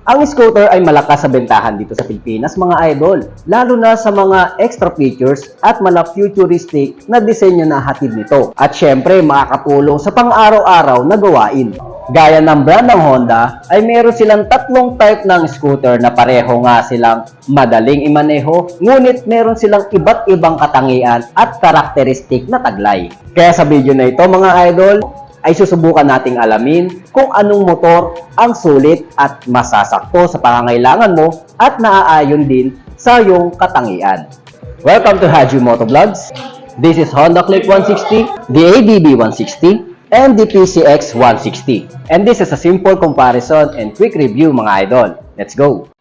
Ang scooter ay malakas sa bentahan dito sa Pilipinas mga idol, lalo na sa mga extra features at mga futuristic na disenyo na hatid nito. At syempre makakatulong sa pang-araw-araw na gawain. Gaya ng brand ng Honda ay meron silang tatlong type ng scooter na pareho nga silang madaling imaneho, ngunit meron silang iba't ibang katangian at karakteristik na taglay. Kaya sa video na ito mga idol, ay susubukan nating alamin kung anong motor ang sulit at masasakto sa pangangailangan mo at naaayon din sa iyong katangian. Welcome to Haju Motovlogs. This is Honda Click 160, the ADB 160, and the PCX 160. And this is a simple comparison and quick review mga idol. Let's go!